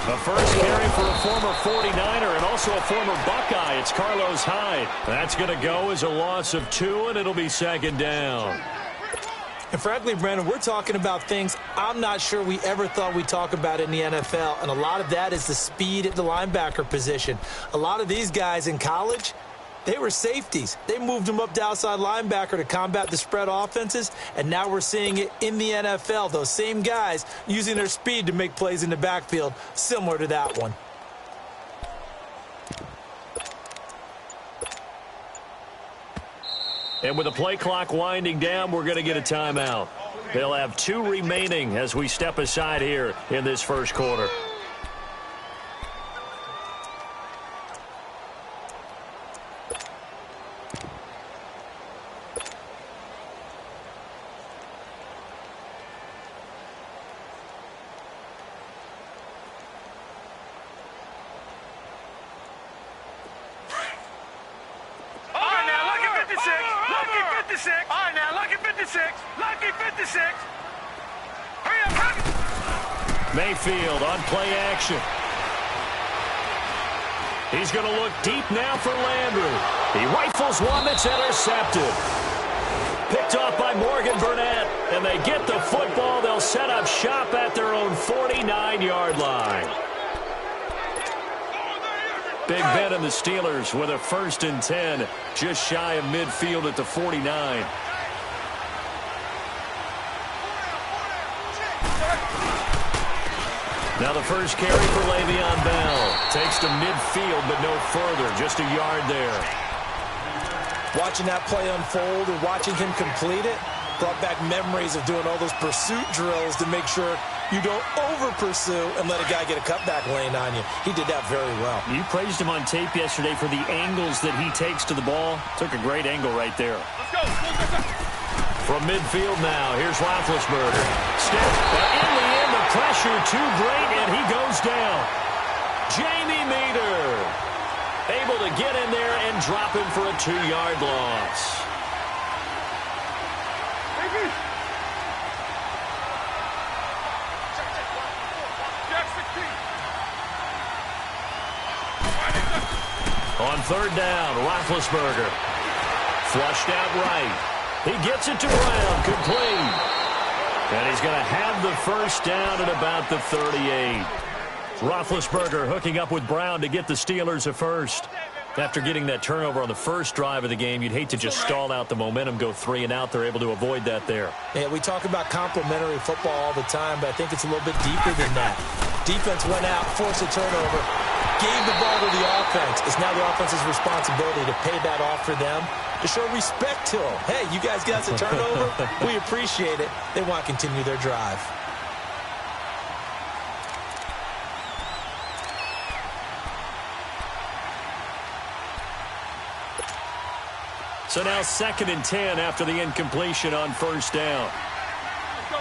A first carry for a former 49er and also a former Buckeye. It's Carlos Hyde. That's going to go as a loss of 2, and it'll be second down. And frankly, Brandon, we're talking about things I'm not sure we ever thought we'd talk about in the NFL, and a lot of that is the speed at the linebacker position. A lot of these guys in college, they were safeties. They moved them up to outside linebacker to combat the spread offenses, and now we're seeing it in the NFL. Those same guys using their speed to make plays in the backfield, similar to that one. And with the play clock winding down, we're going to get a timeout. They'll have 2 remaining as we step aside here in this first quarter. Mayfield on play action. He's going to look deep now for Landry. He rifles one that's intercepted. Picked off by Morgan Burnett, and they get the football. They'll set up shop at their own 49-yard line. Big Ben and the Steelers with a 1st and 10, just shy of midfield at the 49. Now the first carry for Le'Veon Bell. Takes to midfield, but no further. Just a yard there. Watching that play unfold and watching him complete it brought back memories of doing all those pursuit drills to make sure you don't over-pursue and let a guy get a cutback lane on you. He did that very well. You praised him on tape yesterday for the angles that he takes to the ball. Took a great angle right there. Let's go. From midfield now, here's Roethlisberger. Step in the end, the pressure too great, and he goes down. Jamie Meter able to get in there and drop him for a 2-yard loss. On 3rd down, Roethlisberger. Flushed out right. He gets it to Brown, complete. And he's going to have the first down at about the 38. Roethlisberger hooking up with Brown to get the Steelers a first. After getting that turnover on the first drive of the game, you'd hate to just stall out the momentum, go 3 and out. They're able to avoid that there. Yeah, we talk about complementary football all the time, but I think it's a little bit deeper than that. Defense went out, forced a turnover, gave the ball to the offense. It's now the offense's responsibility to pay that off for them, to show respect to them. Hey, you guys got a turnover? We appreciate it. They want to continue their drive. So now 2nd and 10 after the incompletion on 1st down. Let's go.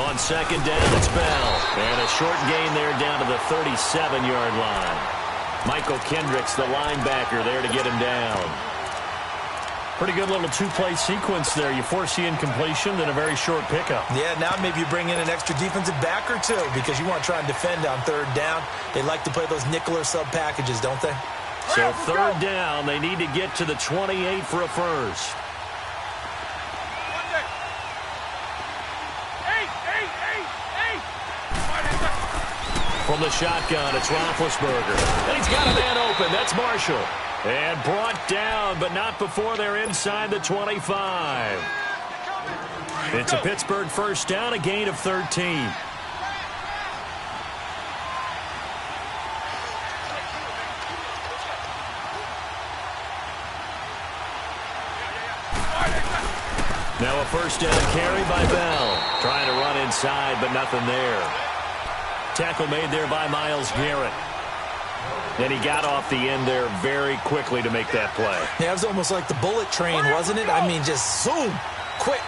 On 2nd down, it's Bell. And a short gain there down to the 37-yard line. Michael Kendricks, the linebacker, there to get him down. Pretty good little 2-play sequence there. You force the incompletion, then a very short pickup. Yeah, now maybe you bring in an extra defensive back or 2 because you want to try and defend on 3rd down. They like to play those nickel or sub packages, don't they? So 3rd down, they need to get to the 28 for a first. From the shotgun, it's Roethlisberger. And he's got a man open. That's Marshall. And brought down, but not before they're inside the 25. It's a Pittsburgh first down, a gain of 13. Now a first down carry by Bell. Trying to run inside, but nothing there. Tackle made there by Myles Garrett. And he got off the end there very quickly to make that play. Yeah, it was almost like the bullet train, wasn't it? I mean, just zoom. Quick.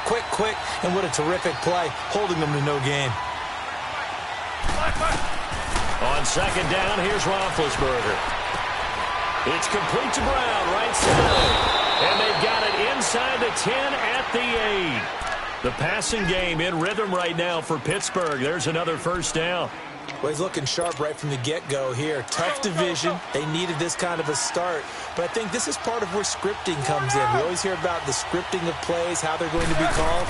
And what a terrific play, holding them to no gain. On 2nd down, here's Roethlisberger. It's complete to Brown, right side. And they've got it inside the 10 at the 8. The passing game in rhythm right now for Pittsburgh. There's another first down. Well, he's looking sharp right from the get-go here. Tough division. They needed this kind of a start. But I think this is part of where scripting comes in. We always hear about the scripting of plays, how they're going to be called.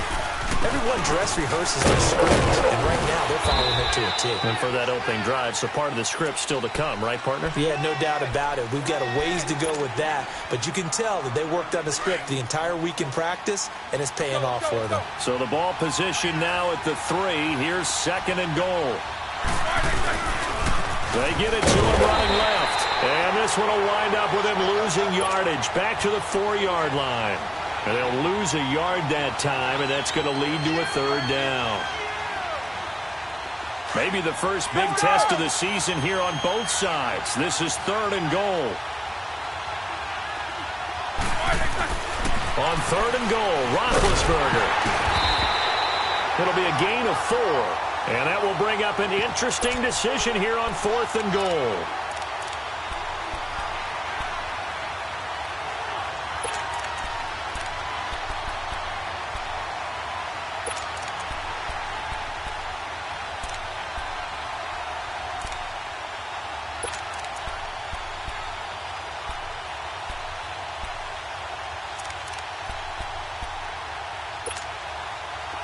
Everyone dress rehearses their script, and right now they're following it to a T. And for that opening drive, so part of the script still to come, right, partner? Yeah, no doubt about it. We've got a ways to go with that, but you can tell that they worked on the script the entire week in practice, and it's paying off for them. So the ball position now at the 3. Here's 2nd and goal. They get it to him running left. And this one will wind up with him losing yardage back to the 4-yard line. And they'll lose a yard that time, and that's going to lead to a 3rd down. Maybe the first big test of the season here on both sides. This is 3rd and goal. On 3rd and goal, Roethlisberger. It'll be a gain of 4. And that will bring up an interesting decision here on 4th and goal.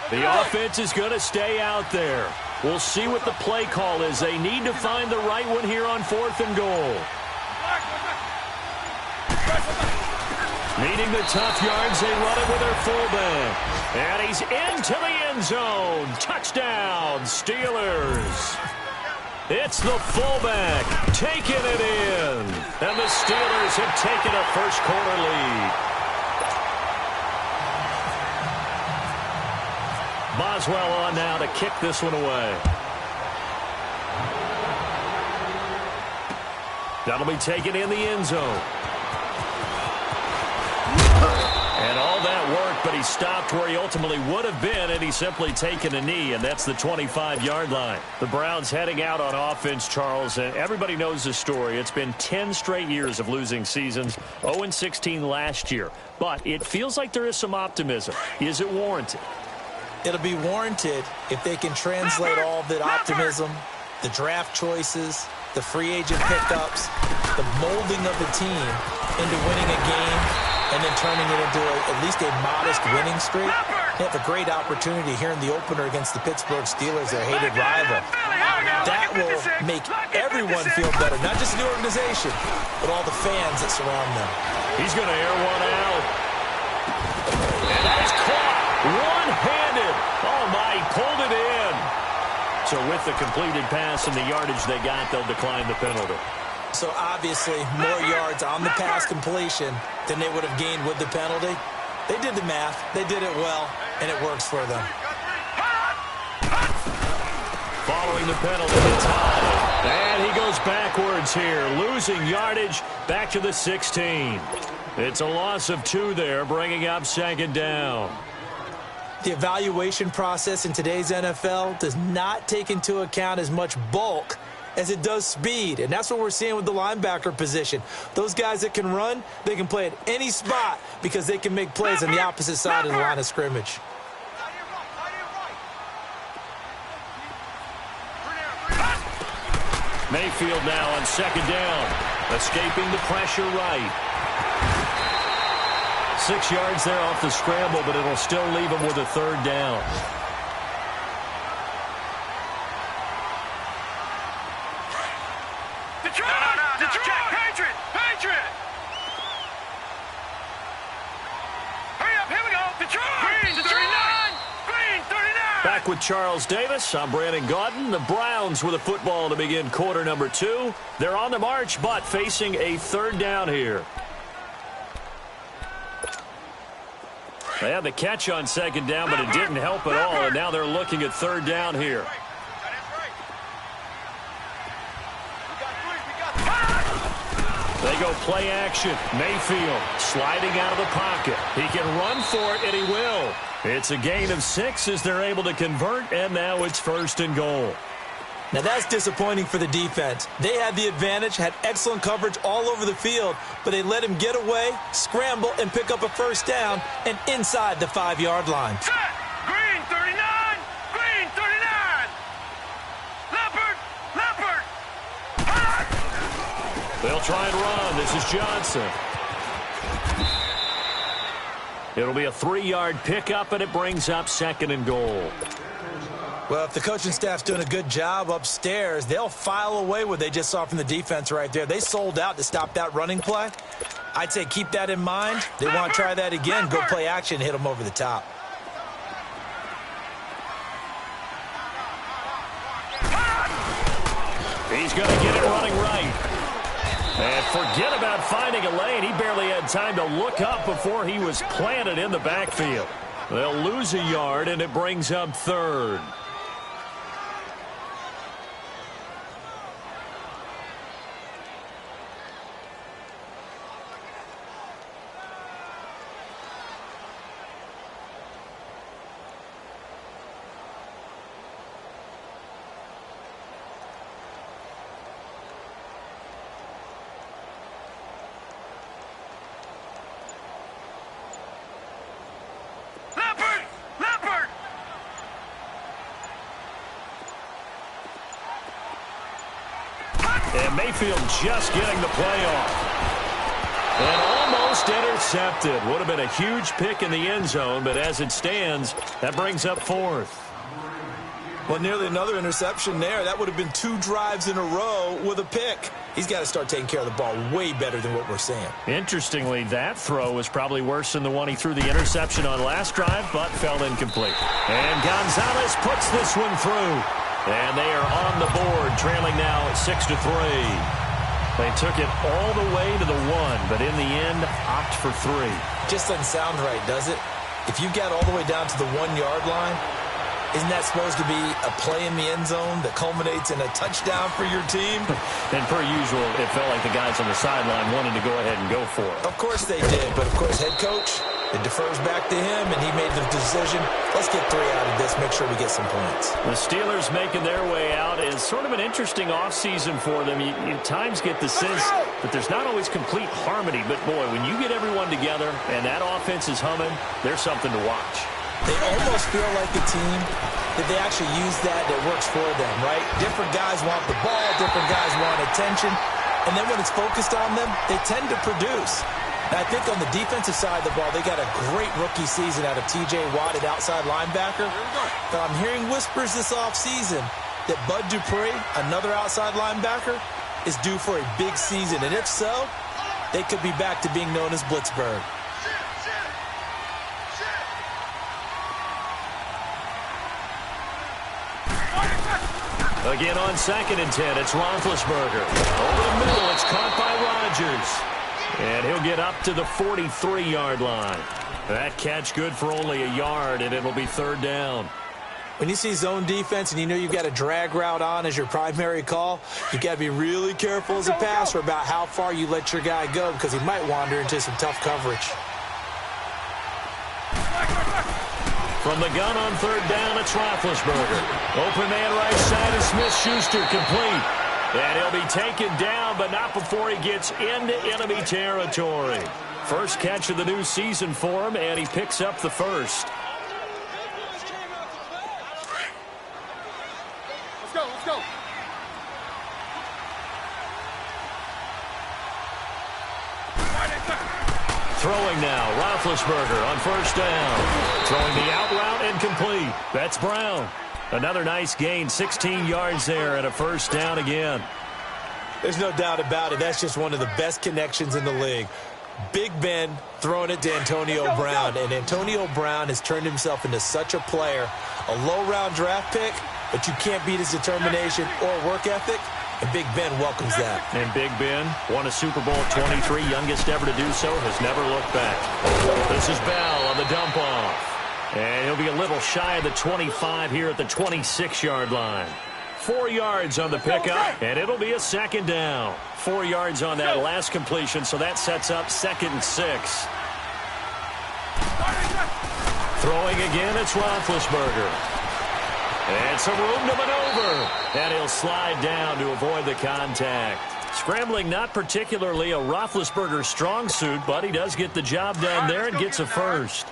The offense is going to stay out there. We'll see what the play call is. They need to find the right one here on 4th and goal. Needing the tough yards, they run it with their fullback. And he's into the end zone. Touchdown, Steelers. It's the fullback taking it in. And the Steelers have taken a first-quarter lead. Boswell on now to kick this one away. That'll be taken in the end zone. And all that worked, but he stopped where he ultimately would have been, and he's simply taken a knee, and that's the 25-yard line. The Browns heading out on offense, Charles, and everybody knows the story. It's been 10 straight years of losing seasons, 0-16 last year. But it feels like there is some optimism. Is it warranted? It'll be warranted if they can translate all that optimism, the draft choices, the free agent pickups, the molding of the team into winning a game and then turning it into at least a modest winning streak. They have a great opportunity here in the opener against the Pittsburgh Steelers, their hated rival. That will make everyone feel better, not just the organization, but all the fans that surround them. He's going to air one out. And that's caught. One-handed. Oh, my, he pulled it in. So with the completed pass and the yardage they got, they'll decline the penalty. So obviously more yards on the pass completion than they would have gained with the penalty. They did the math. They did it well, and it works for them. Following the penalty, the tie. And he goes backwards here, losing yardage back to the 16. It's a loss of 2 there, bringing up 2nd down. The evaluation process in today's NFL does not take into account as much bulk as it does speed, and that's what we're seeing with the linebacker position. Those guys that can run, they can play at any spot because they can make plays on the opposite side of the line of scrimmage. Mayfield now on 2nd down, escaping the pressure right. 6 yards there off the scramble, but it'll still leave him with a 3rd down. Detroit! Patriot! Hurry up, here we go! Detroit! Green, 39! Green, 39! Back with Charles Davis, I'm Brandon Gaudin. The Browns with a football to begin quarter number 2. They're on the march, but facing a 3rd down here. They had the catch on 2nd down, but it didn't help at all, and now they're looking at 3rd down here. They go play action. Mayfield sliding out of the pocket. He can run for it, and he will. It's a gain of 6 as they're able to convert, and now it's 1st and goal. Now that's disappointing for the defense. They had the advantage, had excellent coverage all over the field, but they let him get away, scramble, and pick up a 1st down, and inside the 5-yard line. Set! Green! They'll try and run. This is Johnson. It'll be a 3-yard pickup, and it brings up 2nd and goal. Well, if the coaching staff's doing a good job upstairs, they'll file away what they just saw from the defense right there. They sold out to stop that running play. I'd say keep that in mind. They want to try that again. Go play action, hit them over the top. He's going to get it running right. And forget about finding a lane. He barely had time to look up before he was planted in the backfield. They'll lose a yard, and it brings up 3rd. And Mayfield just getting the play off. And almost intercepted. Would have been a huge pick in the end zone, but as it stands, that brings up 4th. Well, nearly another interception there. That would have been 2 drives in a row with a pick. He's got to start taking care of the ball way better than what we're seeing. Interestingly, that throw was probably worse than the one he threw the interception on last drive, but fell incomplete. And Gonzalez puts this one through. And they are on the board, trailing now at 6-3. They took it all the way to the 1, but in the end, opt for 3. Just doesn't sound right, does it? If you got all the way down to the 1-yard line, isn't that supposed to be a play in the end zone that culminates in a touchdown for your team? And per usual, it felt like the guys on the sideline wanted to go ahead and go for it. Of course they did, but of course head coach, it defers back to him, and he made the decision, let's get 3 out of this, make sure we get some points. The Steelers making their way out is sort of an interesting offseason for them. You at times get the sense that there's not always complete harmony, but boy, when you get everyone together and that offense is humming, there's something to watch. They almost feel like a team that they actually use that works for them, right? Different guys want the ball, different guys want attention, and then when it's focused on them, they tend to produce. And I think on the defensive side of the ball, they got a great rookie season out of T.J. Watt at outside linebacker. But I'm hearing whispers this offseason that Bud Dupree, another outside linebacker, is due for a big season. And if so, they could be back to being known as Blitzburg. Again on 2nd and 10, it's Roethlisberger. Over the middle, it's caught by Rodgers. And he'll get up to the 43-yard line. That catch good for only a yard, and it'll be 3rd down. When you see zone defense and you know you've got a drag route on as your primary call, you've got to be really careful as a passer about how far you let your guy go because he might wander into some tough coverage. From the gun on 3rd down, it's Roethlisberger. Open man right side of Smith-Schuster, complete. And he'll be taken down, but not before he gets into enemy territory. First catch of the new season for him, and he picks up the first. Let's go, let's go. Throwing now, Roethlisberger on 1st down. Throwing the out route and complete. That's Brown. Another nice gain, 16 yards there and a 1st down again. There's no doubt about it. That's just one of the best connections in the league. Big Ben throwing it to Antonio Brown, and Antonio Brown has turned himself into such a player. A low-round draft pick, but you can't beat his determination or work ethic, and Big Ben welcomes that. And Big Ben won a Super Bowl at 23, youngest ever to do so, has never looked back. This is Bell on the dump-off. And he'll be a little shy of the 25 here at the 26-yard line. 4 yards on the pickup, and it'll be a 2nd down. 4 yards on that last completion, so that sets up 2nd and 6. Throwing again, it's Roethlisberger. And some room to maneuver. And he'll slide down to avoid the contact. Scrambling not particularly a Roethlisberger strong suit, but he does get the job done there and gets a first.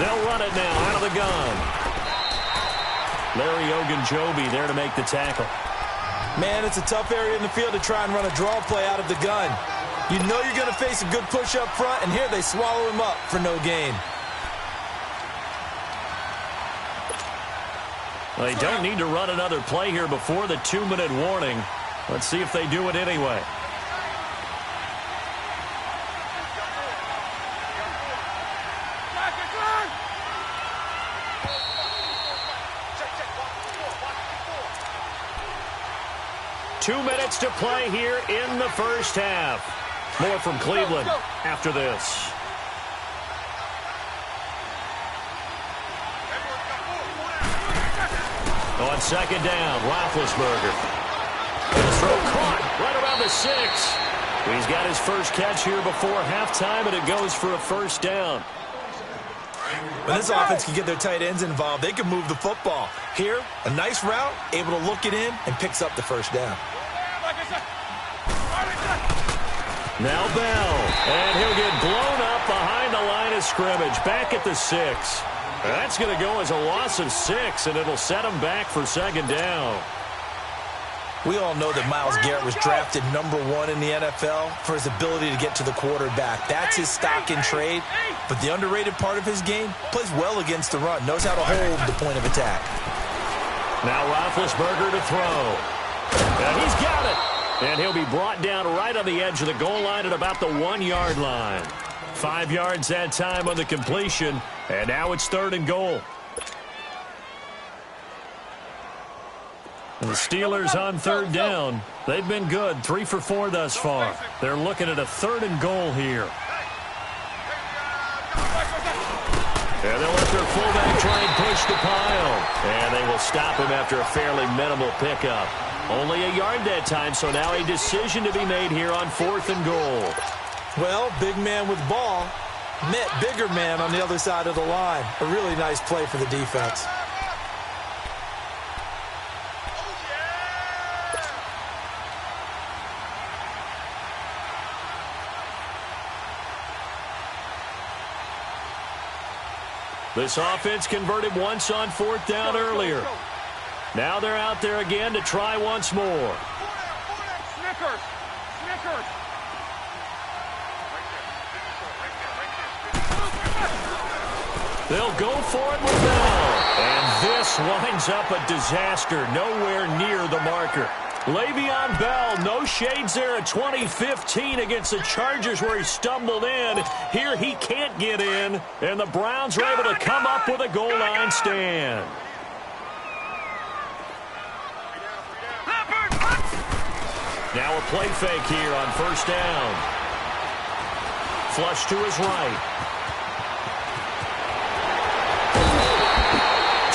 They'll run it now out of the gun. Larry Ogunjobi there to make the tackle. Man, it's a tough area in the field to try and run a draw play out of the gun. You know you're going to face a good push up front, and here they swallow him up for no gain. They don't need to run another play here before the 2-minute warning. Let's see if they do it anyway. Two minutes to play here in the first half. More from Cleveland after this. On second down, Roethlisberger. His throw caught right around the 6. He's got his first catch here before halftime, and it goes for a first down. When this offense can get their tight ends involved, they can move the football. Here, a nice route, able to look it in, and picks up the first down. Now Bell, and he'll get blown up behind the line of scrimmage, back at the 6. That's going to go as a loss of 6, and it'll set him back for second down. We all know that Myles Garrett was drafted #1 in the NFL for his ability to get to the quarterback. That's his stock in trade, but the underrated part of his game, plays well against the run, knows how to hold the point of attack. Now Roethlisberger to throw. And he's got it. And he'll be brought down right on the edge of the goal line at about the 1-yard line. 5 yards that time on the completion, and now it's 3rd and goal. And the Steelers on 3rd down. They've been good, 3 for 4 thus far. They're looking at a 3rd and goal here. And they'll let their fullback try and push the pile. And they will stop him after a fairly minimal pickup. Only a yard that time, so now a decision to be made here on 4th and goal. Well, big man with ball met bigger man on the other side of the line. A really nice play for the defense. This offense converted once on 4th down earlier. Now they're out there again to try once more. Snickers! Snickers! They'll go for it with Bell. And this winds up a disaster. Nowhere near the marker. Le'Veon Bell, no shades there at 2015 against the Chargers where he stumbled in. Here he can't get in, and the Browns are able to come up with a goal line stand. Now a play fake here on 1st down. Flush to his right.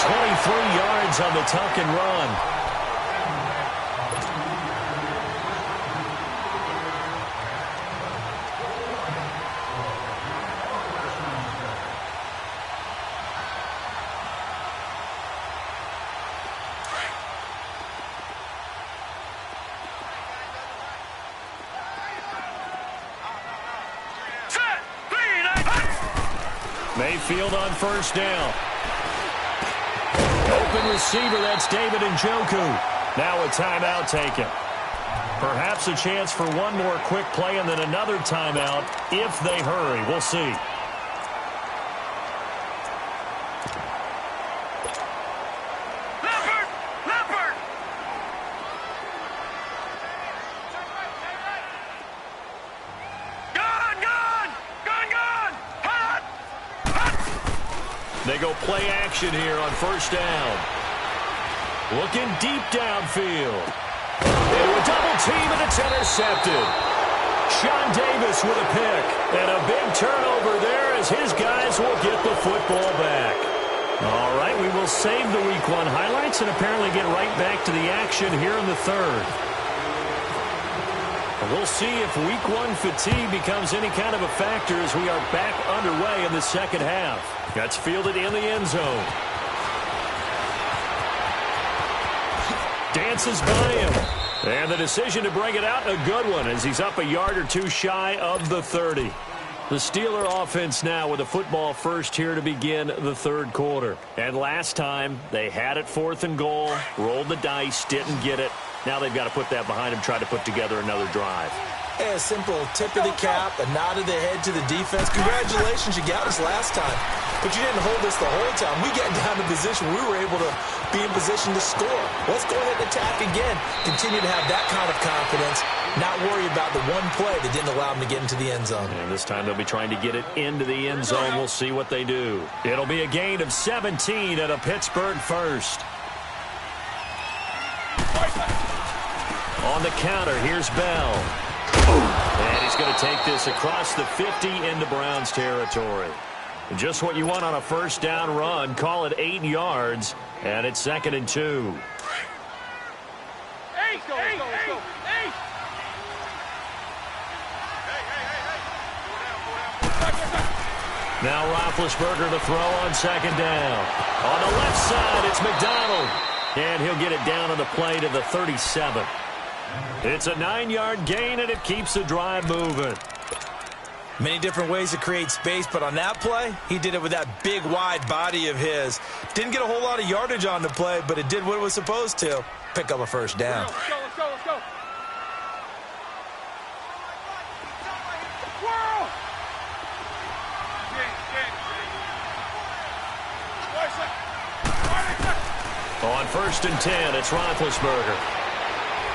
23 yards on the tuck and run. Mayfield on 1st down. Open receiver, that's David Njoku. Now a timeout taken. Perhaps a chance for one more quick play and then another timeout if they hurry. We'll see. They go play action here on 1st down. Looking deep downfield. Into a double team, and it's intercepted. Sean Davis with a pick. And a big turnover there as his guys will get the football back. All right, we will save the Week 1 highlights and apparently get right back to the action here in the 3rd. And we'll see if Week 1 fatigue becomes any kind of a factor as we are back underway in the 2nd half. That's fielded in the end zone. Dances by him. And the decision to bring it out, a good one, as he's up a yard or two shy of the 30. The Steeler offense now with the football first here to begin the third quarter. And last time, they had it 4th and goal, rolled the dice, didn't get it. Now they've got to put that behind them, try to put together another drive. Hey, a simple tip of the cap, a nod of the head to the defense. Congratulations, you got us last time. But you didn't hold us the whole time. We got down to position. We were able to be in position to score. Let's go ahead and attack again. Continue to have that kind of confidence. Not worry about the one play that didn't allow them to get into the end zone. And this time they'll be trying to get it into the end zone. We'll see what they do. It'll be a gain of 17 at a Pittsburgh first. On the counter, here's Bell. And he's going to take this across the 50 into Browns territory. Just what you want on a first down run. Call it 8 yards, and it's 2nd and 2. Now Roethlisberger to throw on 2nd down. On the left side, it's McDonald. And he'll get it down on the play to the 37. It's a 9-yard gain, and it keeps the drive moving. Many different ways to create space, but on that play, he did it with that big, wide body of his. Didn't get a whole lot of yardage on the play, but it did what it was supposed to. Pick up a first down. Let's go. On 1st and 10, it's Roethlisberger.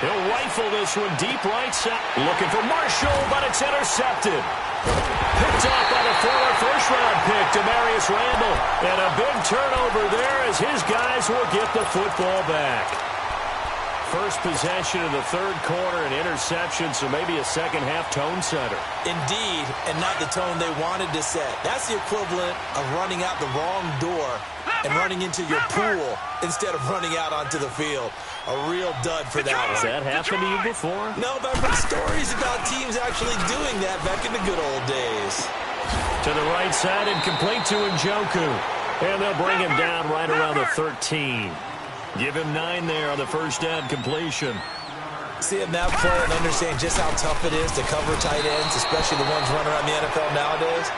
He'll rifle this one deep right side. Looking for Marshall, but it's intercepted. Picked off by the former first-round pick, Demarius Randall. And a big turnover there as his guys will get the football back. First possession of the third quarter, an interception, so maybe a second-half tone setter. Indeed, and not the tone they wanted to set. That's the equivalent of running out the wrong door and running into your pool instead of running out onto the field. A real dud for that one. Has that happened to you before? No, but I've heard stories about teams actually doing that back in the good old days. To the right side and complete to Njoku. And they'll bring him down right around the 13. Give him 9 there on the first down completion. Seeing that play and understanding just how tough it is to cover tight ends, especially the ones running around the NFL nowadays,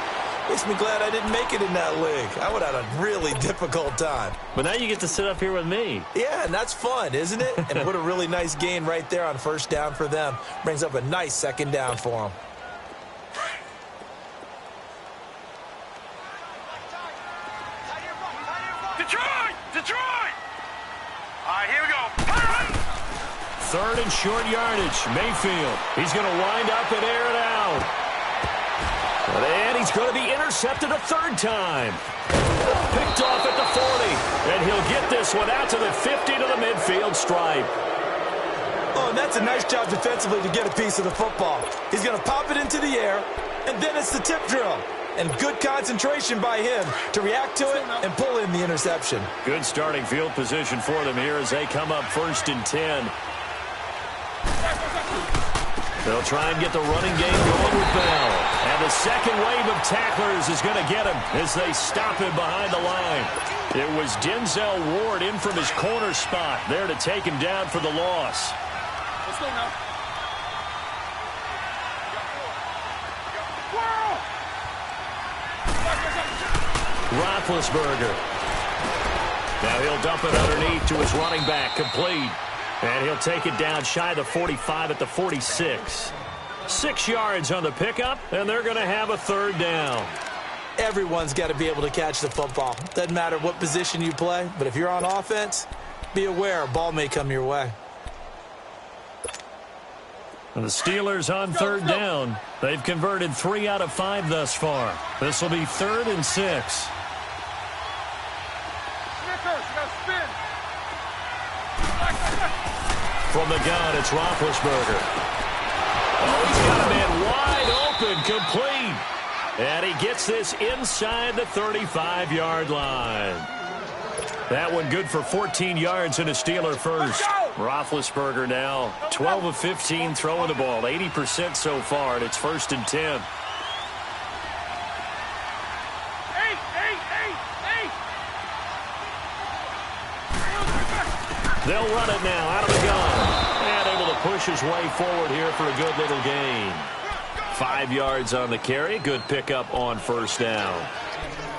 makes me glad I didn't make it in that league. I would have had a really difficult time. But now you get to sit up here with me. Yeah, and that's fun, isn't it? And what a really nice gain right there on first down for them. Brings up a nice 2nd down for them. Detroit! All right, here we go. 3rd and short yardage. Mayfield. He's going to wind up and air it out. And he's going to be intercepted a 3rd time. Picked off at the 40. And he'll get this one out to the 50 to the midfield stripe. Oh, and that's a nice job defensively to get a piece of the football. He's going to pop it into the air, and then it's the tip drill. And good concentration by him to react to it and pull in the interception. Good starting field position for them here as they come up 1st and 10. They'll try and get the running game going with Bell. And the second wave of tacklers is going to get him as they stop him behind the line. It was Denzel Ward in from his corner spot there to take him down for the loss. Let's go now. Roethlisberger. Now he'll dump it underneath to his running back, complete. And he'll take it down shy of the 45 at the 46. 6 yards on the pickup, and they're going to have a 3rd down. Everyone's got to be able to catch the football. Doesn't matter what position you play, but if you're on offense, be aware a ball may come your way. And the Steelers on 3rd down. They've converted 3 out of 5 thus far. This will be 3rd and 6. From the gun, it's Roethlisberger. Oh, he's got a man wide open, complete. And he gets this inside the 35-yard line. That one good for 14 yards and a Steeler first. Roethlisberger now 12 of 15 throwing the ball, 80% so far, and it's 1st and 10. They'll run it now out of the gun. And able to push his way forward here for a good little gain. 5 yards on the carry. Good pickup on first down.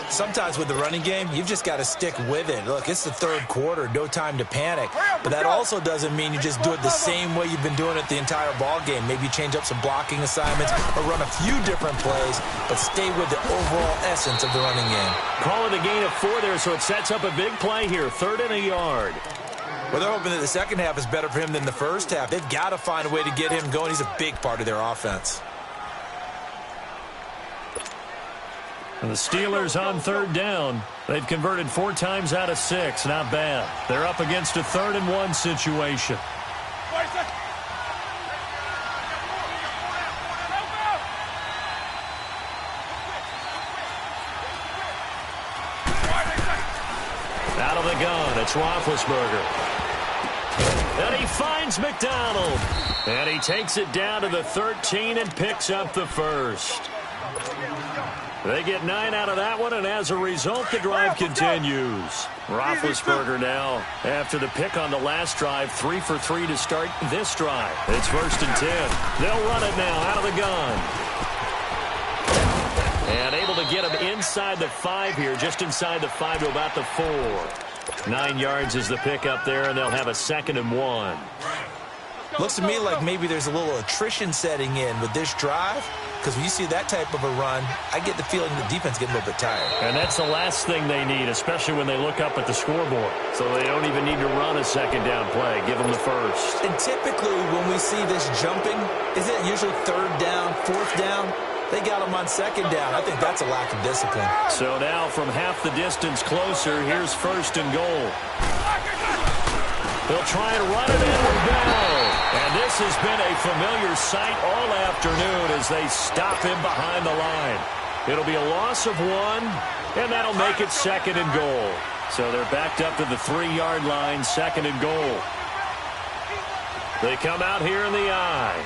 Sometimes with the running game, you've just got to stick with it. Look, it's the third quarter, no time to panic. But that also doesn't mean you just do it the same way you've been doing it the entire ball game. Maybe change up some blocking assignments or run a few different plays, but stay with the overall essence of the running game. Call it a gain of 4 there, so it sets up a big play here. 3rd and a yard. Well, they're hoping that the second half is better for him than the first half. They've got to find a way to get him going. He's a big part of their offense. And the Steelers on 3rd down. They've converted 4 times out of 6. Not bad. They're up against a 3rd and 1 situation. Out of the gun, it's Roethlisberger. And he finds McDonald. And he takes it down to the 13 and picks up the first. They get 9 out of that one, and as a result, the drive continues. Roethlisberger now, after the pick on the last drive, 3 for 3 to start this drive. It's 1st and 10. They'll run it now out of the gun. And able to get him inside the 5 here, just inside the 5 to about the 4. 9 yards is the pickup there, and they'll have a 2nd and 1. Looks to me like maybe there's a little attrition setting in with this drive, because when you see that type of a run, I get the feeling the defense getting a little bit tired. And that's the last thing they need, especially when they look up at the scoreboard. So they don't even need to run a 2nd down play. Give them the first. And typically when we see this jumping, is it usually 3rd down, 4th down? They got him on 2nd down. I think that's a lack of discipline. So now from half the distance closer, here's 1st and goal. They'll try and run it in with Bell. And this has been a familiar sight all afternoon as they stop him behind the line. It'll be a loss of 1, and that'll make it 2nd and goal. So they're backed up to the 3-yard line, 2nd and goal. They come out here in the eye.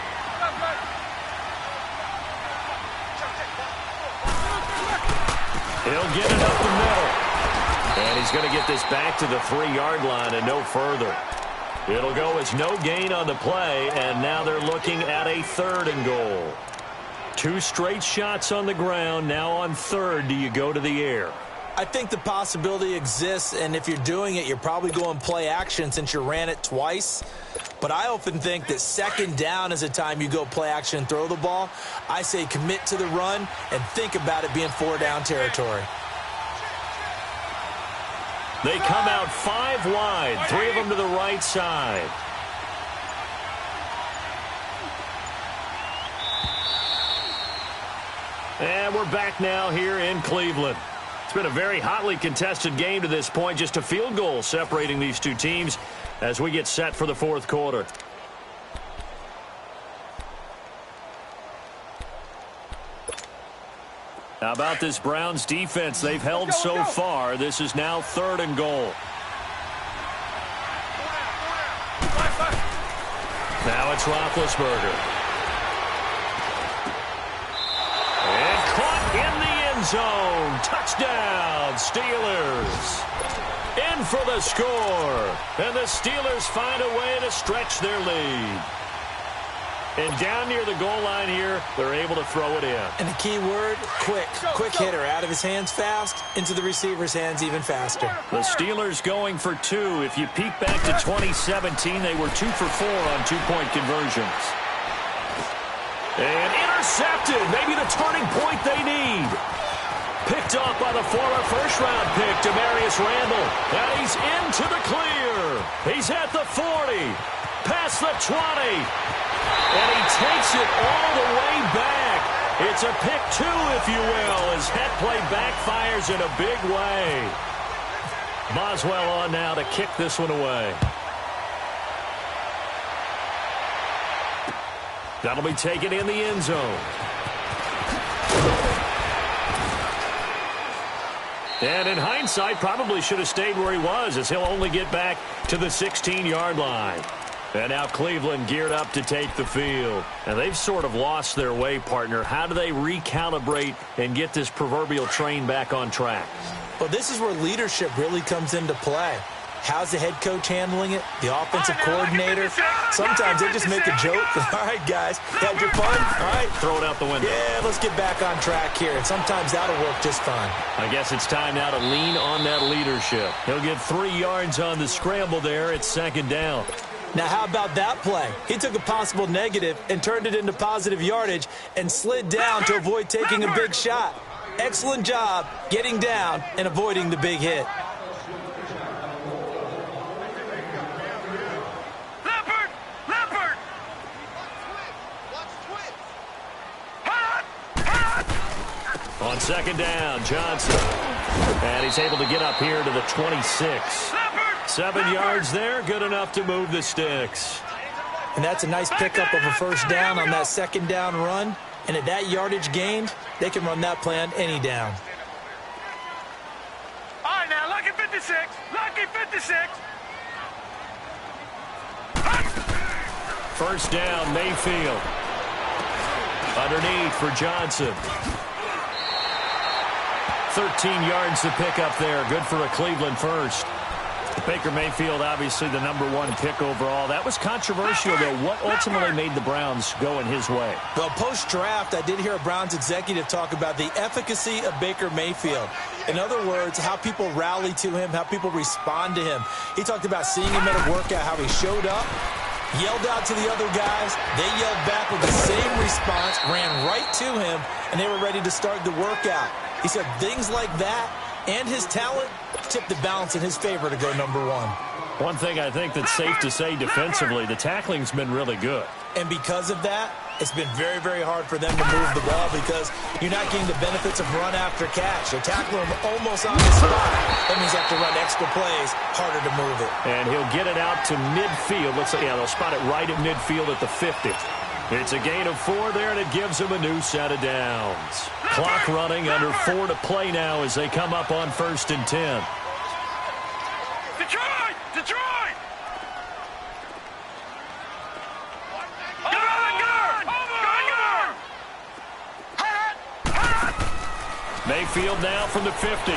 He'll get it up the middle. And he's going to get this back to the 3-yard line and no further. It'll go as no gain on the play, and now they're looking at a 3rd and goal. 2 straight shots on the ground. Now on 3rd, do you go to the air? I think the possibility exists, and if you're doing it, you're probably going play action since you ran it twice. But I often think that 2nd down is a time you go play action and throw the ball. I say commit to the run and think about it being 4-down territory. They come out 5 wide, 3 of them to the right side. And we're back now here in Cleveland. It's been a very hotly contested game to this point. Just a field goal separating these two teams as we get set for the 4th quarter. How about this Browns defense? They've held so far. This is now 3rd and goal. Now it's Roethlisberger. And caught in the end zone. Touchdown, Steelers. In for the score. And the Steelers find a way to stretch their lead. And down near the goal line here, they're able to throw it in. And the key word, quick. Quick hitter. Out of his hands fast, into the receiver's hands even faster. The Steelers going for 2. If you peek back to 2017, they were 2 for 4 on 2-point conversions. And intercepted. Maybe the turning point they need. Picked off by the former first-round pick, Demarius Randall. And he's into the clear. He's at the 40. Past the 20. And he takes it all the way back. It's a pick 2, if you will, as head play backfires in a big way. Boswell on now to kick this one away. That'll be taken in the end zone. And in hindsight, probably should have stayed where he was, as he'll only get back to the 16-yard line. And now Cleveland geared up to take the field. And they've sort of lost their way, partner. How do they recalibrate and get this proverbial train back on track? Well, this is where leadership really comes into play. How's the head coach handling it? The offensive coordinator? Sometimes they just make a joke. All right, guys, you had your fun? All right. Throw it out the window. Yeah, let's get back on track here. And sometimes that'll work just fine. I guess it's time now to lean on that leadership. He'll get 3 yards on the scramble there. It's 2nd down. Now, how about that play? He took a possible negative and turned it into positive yardage and slid down to avoid taking a big shot. Excellent job getting down and avoiding the big hit. On 2nd down, Johnson. And he's able to get up here to the 26. 7 yards there, good enough to move the sticks. And that's a nice pickup of a 1st down on that 2nd down run. And at that yardage gained, they can run that play on any down. All right, now, lucky 56. Lucky 56. 1st down, Mayfield. Underneath for Johnson. 13 yards to pick up there. Good for a Cleveland first. Baker Mayfield, obviously the #1 pick overall. That was controversial, though. What ultimately made the Browns go in his way? Well, post-draft, I did hear a Browns executive talk about the efficacy of Baker Mayfield. In other words, how people rally to him, how people respond to him. He talked about seeing him at a workout, how he showed up, yelled out to the other guys. They yelled back with the same response, ran right to him, and they were ready to start the workout. He said things like that and his talent tipped the balance in his favor to go #1. One thing I think that's safe to say defensively, the tackling's been really good. And because of that, it's been very, very hard for them to move the ball because you're not getting the benefits of run after catch. They're tackling him almost on the spot. That means they have to run extra plays, harder to move it. And he'll get it out to midfield. Looks like, yeah, they'll spot it right at midfield at the 50. It's a gain of 4 there, and it gives them a new set of downs. Clock running, under 4 to play now as they come up on 1st and 10. Detroit! Detroit! Mayfield now from the 50.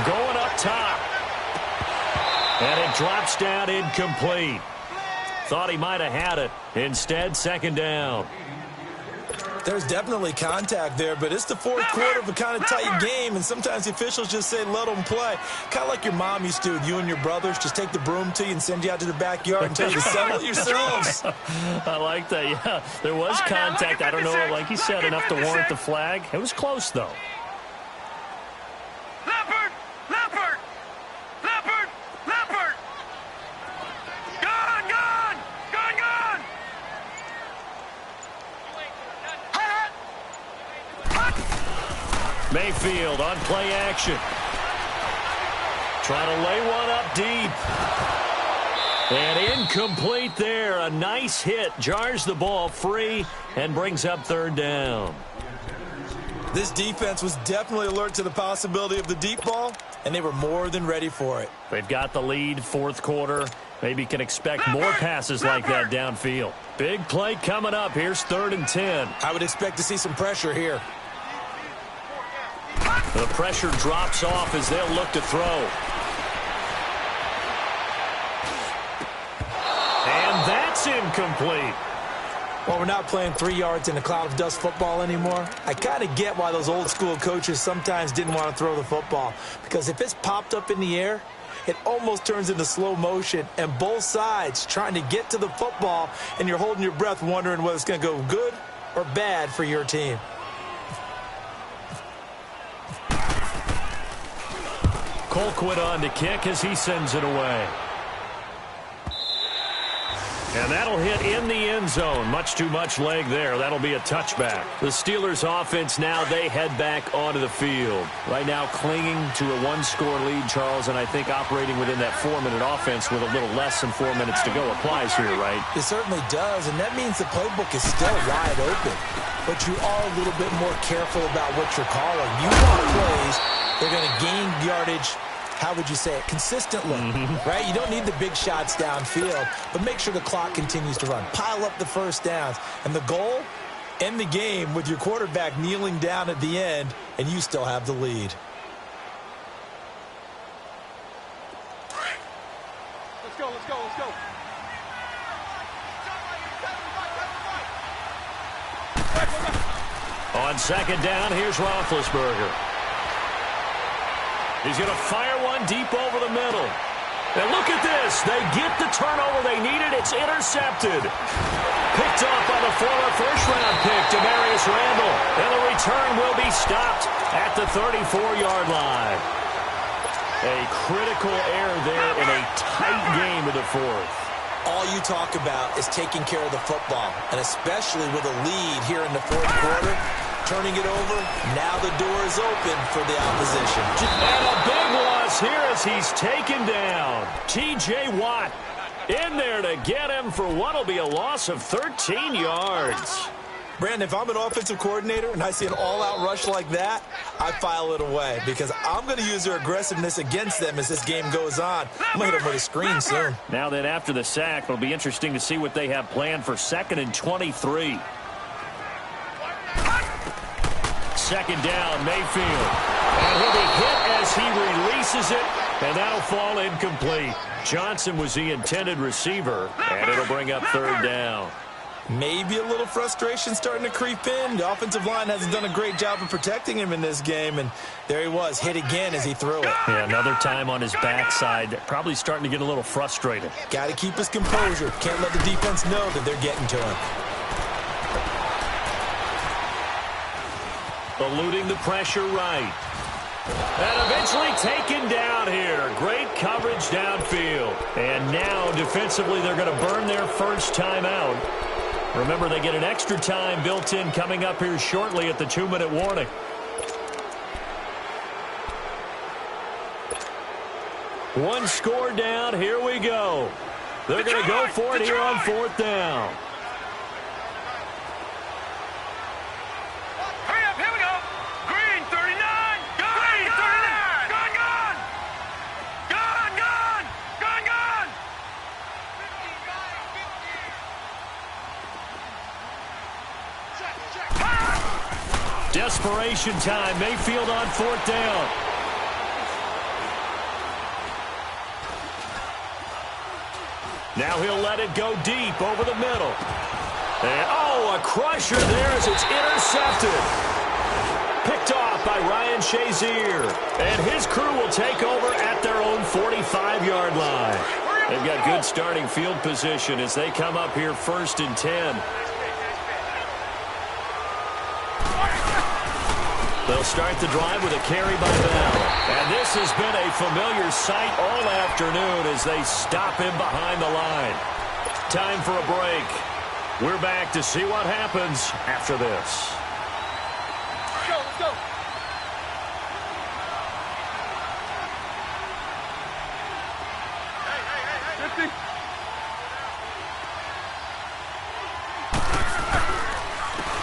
Going up top. And it drops down incomplete. Thought he might have had it. Instead, 2nd down. There's definitely contact there, but it's the 4th quarter of a kind of tight game, and sometimes the officials just say, let them play. Kind of like your mom used to with you and your brothers. Just take the broom to you and send you out to the backyard and tell you to settle it yourselves. I like that, yeah. There was contact. I don't know, like you said, enough to warrant the flag. It was close, though. Leopard! Leopard! Leopard! Leopard! Gone! Gone! Gone! Gone! Mayfield on play action. Trying to lay one up deep. And incomplete there. A nice hit. Jars the ball free and brings up 3rd down. This defense was definitely alert to the possibility of the deep ball, and they were more than ready for it. They've got the lead, 4th quarter. Maybe can expect more passes like that downfield. Big play coming up. Here's 3rd and 10. I would expect to see some pressure here. The pressure drops off as they'll look to throw. And that's incomplete. Well, we're not playing 3 yards in a cloud of dust football anymore. I kind of get why those old school coaches sometimes didn't want to throw the football. Because if it's popped up in the air, it almost turns into slow motion. And both sides trying to get to the football, and you're holding your breath wondering whether it's going to go good or bad for your team. Colquitt on to kick as he sends it away. And that'll hit in the end zone. Much too much leg there. That'll be a touchback. The Steelers offense now, they head back onto the field. Right now clinging to a 1-score lead, Charles, and I think operating within that 4-minute offense with a little less than 4 minutes to go applies here, right? It certainly does, and that means the playbook is still wide open. But you are a little bit more careful about what you're calling. You want plays, they're going to gain yardage, how would you say it, consistently, right? You don't need the big shots downfield, but make sure the clock continues to run. Pile up the 1st downs. And the goal, end the game with your quarterback kneeling down at the end, and you still have the lead. On second down, here's Roethlisberger. He's going to fire one deep over the middle. And look at this. They get the turnover they needed. It's intercepted. Picked off by the former first-round pick, Demarius Randall. And the return will be stopped at the 34-yard line. A critical error there in a tight game of the fourth. All you talk about is taking care of the football, and especially with a lead here in the fourth quarter, turning it over, now the door is open for the opposition. And a big loss here as he's taken down. T.J. Watt in there to get him for what will be a loss of 13 yards. Brandon, if I'm an offensive coordinator and I see an all-out rush like that, I file it away because I'm going to use their aggressiveness against them as this game goes on. I'm going to hit them with a screen soon. Now then, after the sack, it'll be interesting to see what they have planned for 2nd and 23. Second down, Mayfield. And he'll be hit as he releases it, and that'll fall incomplete. Johnson was the intended receiver, and it'll bring up 3rd down. Maybe a little frustration starting to creep in. The offensive line hasn't done a great job of protecting him in this game, and there he was, hit again as he threw it. Yeah, another time on his backside, probably starting to get a little frustrated. Got to keep his composure. Can't let the defense know that they're getting to him. Eluding the pressure right. And eventually taken down here. Great coverage downfield. And now, defensively, they're going to burn their first timeout. Remember, they get an extra time built in coming up here shortly at the 2-minute warning. One score down. Here we go. They're going to go for it here on 4th down. Hurry up, here we go. Green 39. Green 39. Gone, gone. Gone, gone. Gone, gone. Desperation time. Mayfield on 4th down. Now he'll let it go deep over the middle. And, oh, a crusher there as it's intercepted. Picked off by Ryan Shazier. And his crew will take over at their own 45-yard line. They've got good starting field position as they come up here 1st and 10. They'll start the drive with a carry by Bell. And this has been a familiar sight all afternoon as they stop him behind the line. Time for a break. We're back to see what happens after this. Let's go.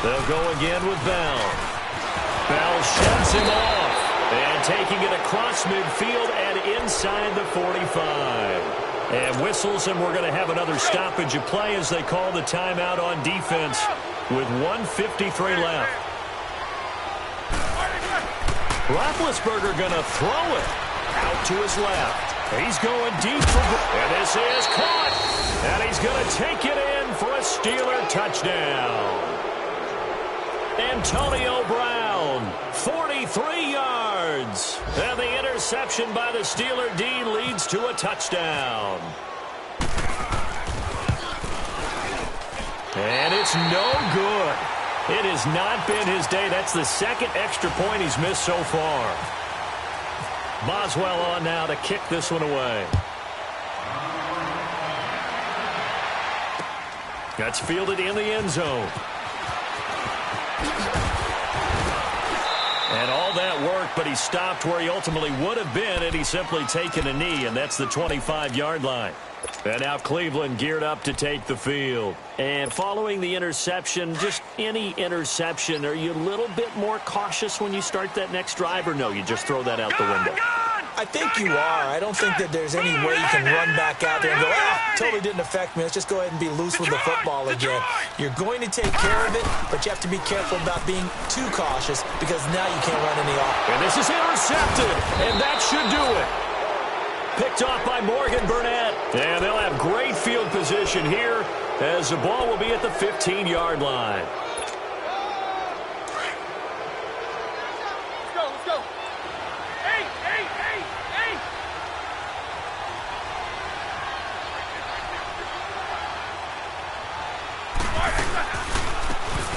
They'll go again with Bell. Bell sheds him off. And taking it across midfield and inside the 45. And whistles, and we're going to have another stoppage of play as they call the timeout on defense with 1:53 left. Roethlisberger going to throw it out to his left. He's going deep for, and this is caught. And he's going to take it in for a Steeler touchdown. Antonio Brown, 43 yards. And the interception by the Steeler D leads to a touchdown. And it's no good. It has not been his day. That's the 2nd extra point he's missed so far. Boswell on now to kick this one away. That's fielded in the end zone. And all that worked, but he stopped where he ultimately would have been had he simply taken a knee, and that's the 25-yard line. And now Cleveland geared up to take the field. And following the interception, just any interception, are you a little bit more cautious when you start that next drive, or no, you just throw that out the window? I think you are. I don't think that there's any way you can run back out there and go, totally didn't affect me. Let's just go ahead and be loose with the football again. You're going to take care of it, but you have to be careful about being too cautious because now you can't run any off. And this is intercepted, and that should do it. picked off by Morgan Burnett. And they'll have great field position here as the ball will be at the 15-yard line. Let's go. Hey.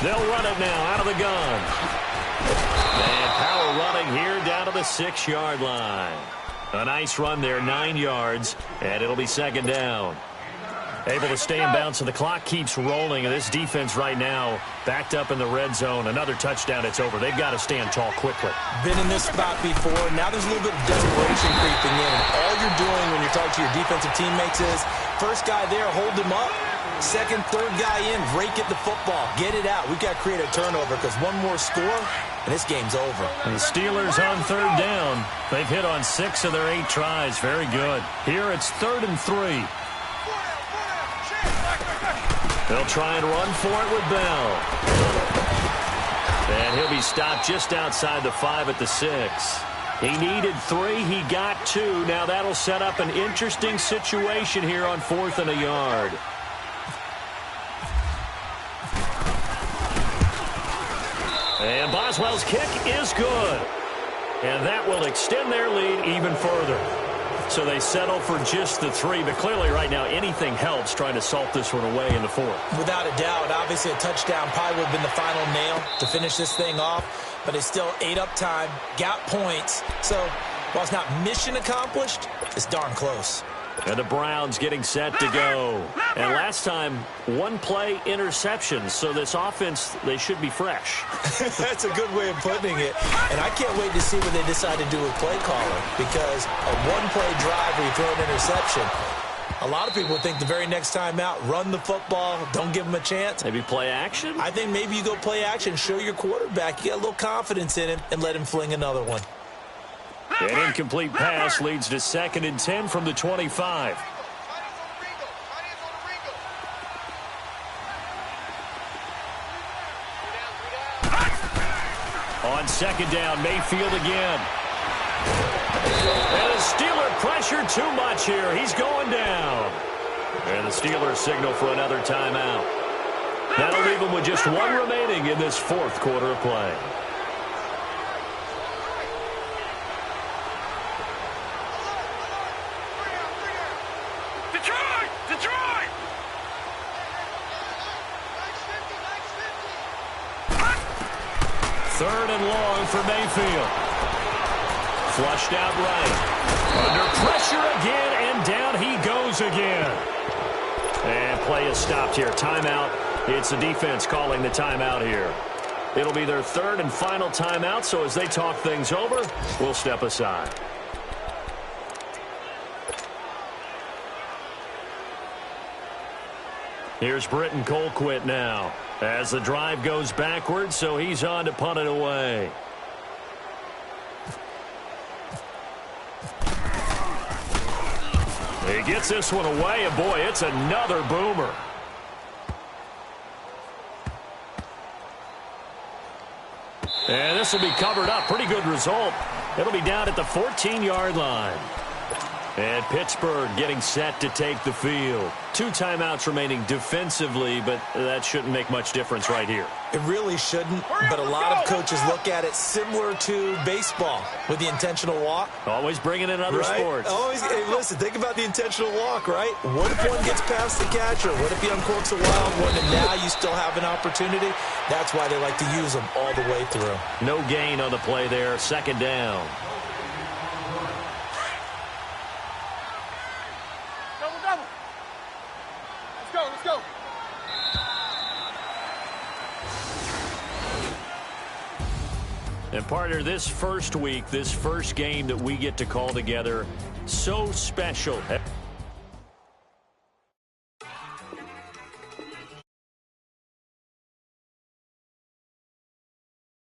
They'll run it now out of the gun. And power running here down to the 6-yard line. A nice run there, 9 yards, and it'll be second down. Able to stay in bounds, so the clock keeps rolling, and this defense right now backed up in the red zone. Another touchdown, it's over. They've got to stand tall quickly. Been in this spot before. Now there's a little bit of desperation creeping in. All you're doing when you're talking to your defensive teammates is, first guy there, hold him up. Second, third guy in, rake at the football. Get it out. We've got to create a turnover because one more score, and this game's over. And the Steelers on third down. They've hit on 6 of their 8 tries. Very good. Here it's 3rd and 3. They'll try and run for it with Bell. And he'll be stopped just outside the 5 at the 6. He needed 3. He got 2. Now that'll set up an interesting situation here on 4th and a yard. And Boswell's kick is good. And that will extend their lead even further. So they settle for just the 3, but clearly right now anything helps trying to salt this one away in the 4th. Without a doubt, obviously a touchdown probably would have been the final nail to finish this thing off, but it's still ate up time, got points. So while it's not mission accomplished, it's darn close. And the Browns getting set to go. And last time, 1 play interception. So this offense, they should be fresh. That's a good way of putting it. And I can't wait to see what they decide to do with play calling. Because a 1-play drive where you throw an interception, a lot of people think the very next time out, run the football, don't give them a chance. Maybe play action? I think maybe you go play action, show your quarterback you got a little confidence in him, and let him fling another one. An incomplete pass leads to 2nd and 10 from the 25. On 2nd down, Mayfield again. And the Steeler pressure too much here. He's going down. And the Steelers signal for another timeout. That'll leave them with just 1 remaining in this 4th quarter of play. Detroit! 3rd and long for Mayfield. Flushed out right. Under pressure again, and down he goes again. And play is stopped here. Timeout. It's the defense calling the timeout here. It'll be their 3rd and final timeout, so as they talk things over, we'll step aside. Here's Britton Colquitt now as the drive goes backwards, so he's on to punt it away. He gets this one away, and boy, it's another boomer. And this will be covered up. Pretty good result. It'll be down at the 14-yard line. And Pittsburgh getting set to take the field. 2 timeouts remaining defensively, but that shouldn't make much difference right here. It really shouldn't, but a lot of coaches look at it similar to baseball with the intentional walk. Always bringing in other sports. Always, hey, listen, think about the intentional walk, right? What if one gets past the catcher? What if he uncorks a wild one and now you still have an opportunity? That's why they like to use them all the way through. No gain on the play there. 2nd down. Let's go. And partner, this first week, this first game that we get to call together, so special.